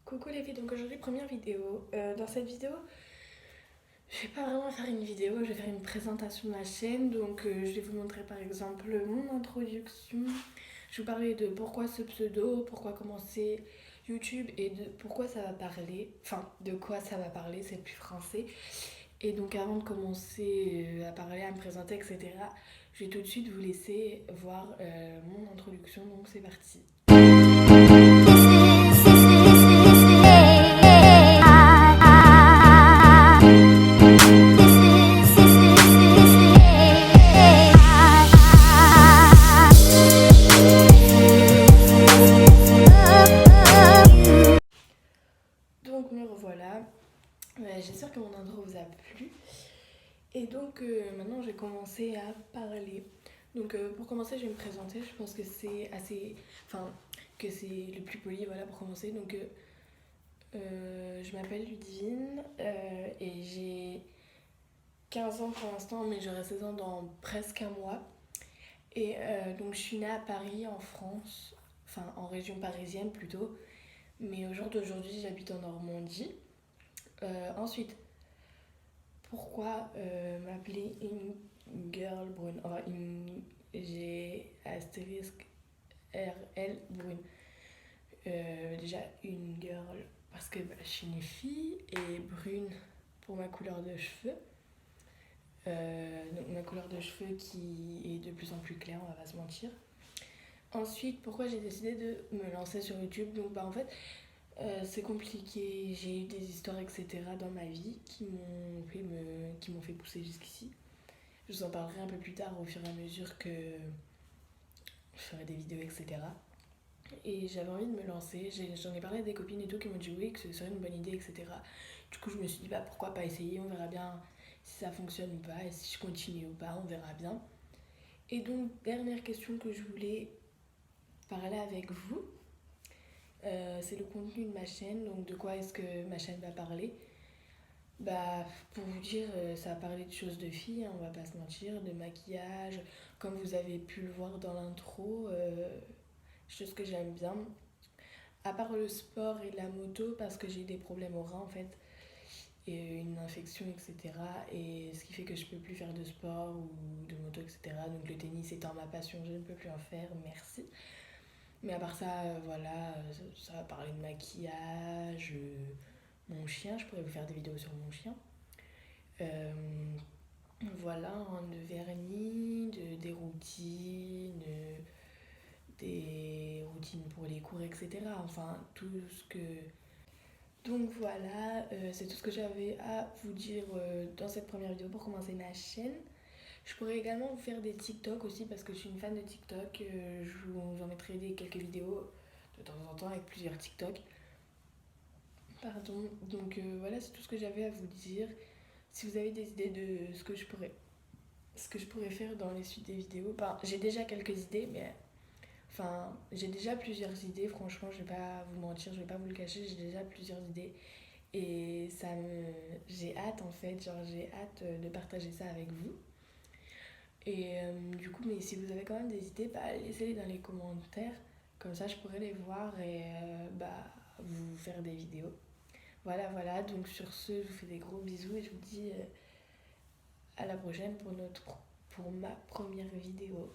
Coucou les filles, donc aujourd'hui première vidéo. Dans cette vidéo, je vais pas vraiment faire une vidéo, je vais faire une présentation de ma chaîne. Donc je vais vous montrer par exemple mon introduction. Je vais vous parler de pourquoi ce pseudo, pourquoi commencer YouTube et de pourquoi ça va parler. Enfin, de quoi ça va parler, c'est plus français. Et donc avant de commencer à parler, à me présenter, etc., je vais tout de suite vous laisser voir mon introduction. Donc c'est parti. Donc me revoilà. J'espère que mon intro vous a plu. Et donc maintenant je vais commencer à parler. Donc pour commencer je vais me présenter. Je pense que c'est assez... Enfin que c'est le plus poli, voilà, pour commencer. Donc je m'appelle Ludivine et j'ai 15 ans pour l'instant, mais j'aurai 16 ans dans presque un mois. Et donc je suis née à Paris en France, enfin en région parisienne plutôt. Mais au jour d'aujourd'hui j'habite en Normandie. Ensuite, pourquoi m'appeler une girl brune? Enfin, j'ai astérisque RL brune. Déjà, une girl parce que je suis une fille et brune pour ma couleur de cheveux. Donc, ma couleur de cheveux qui est de plus en plus claire, on va pas se mentir. Ensuite, pourquoi j'ai décidé de me lancer sur YouTube? Donc, en fait, c'est compliqué, j'ai eu des histoires, etc. dans ma vie qui m'ont fait pousser jusqu'ici. Je vous en parlerai un peu plus tard au fur et à mesure que je ferai des vidéos, etc. Et j'avais envie de me lancer, j'en ai parlé à des copines et tout qui m'ont dit oui, que ce serait une bonne idée, etc. Du coup, je me suis dit, pourquoi pas essayer, on verra bien si ça fonctionne ou pas, et si je continue ou pas, on verra bien. Et donc, dernière question que je voulais parler avec vous, c'est le contenu de ma chaîne. Donc de quoi est-ce que ma chaîne va parler? Pour vous dire, ça va parler de choses de filles, hein, on va pas se mentir, de maquillage, comme vous avez pu le voir dans l'intro, chose que j'aime bien. À part le sport et la moto, parce que j'ai des problèmes au rein en fait, et une infection, etc. Et ce qui fait que je peux plus faire de sport ou de moto, etc. Donc le tennis étant ma passion, je ne peux plus en faire, merci. Mais à part ça, voilà, ça va parler de maquillage, mon chien, je pourrais vous faire des vidéos sur mon chien. Voilà, hein, de vernis, des routines pour les cours, etc. Enfin, tout ce que... Donc voilà, c'est tout ce que j'avais à vous dire dans cette première vidéo pour commencer ma chaîne. Je pourrais également vous faire des TikTok aussi parce que je suis une fan de TikTok. Je vous en mettrai quelques vidéos de temps en temps avec plusieurs TikTok. Pardon, donc voilà, c'est tout ce que j'avais à vous dire. Si vous avez des idées de ce que je pourrais faire dans les suites des vidéos, j'ai déjà quelques idées, mais j'ai déjà plusieurs idées. Franchement, je vais pas vous mentir, je vais pas vous le cacher, j'ai déjà plusieurs idées et j'ai hâte en fait, j'ai hâte de partager ça avec vous. Et du coup, mais si vous avez quand même des idées, laissez-les dans les commentaires. Comme ça, je pourrais les voir et vous faire des vidéos. Voilà. Donc sur ce, je vous fais des gros bisous et je vous dis à la prochaine pour ma première vidéo.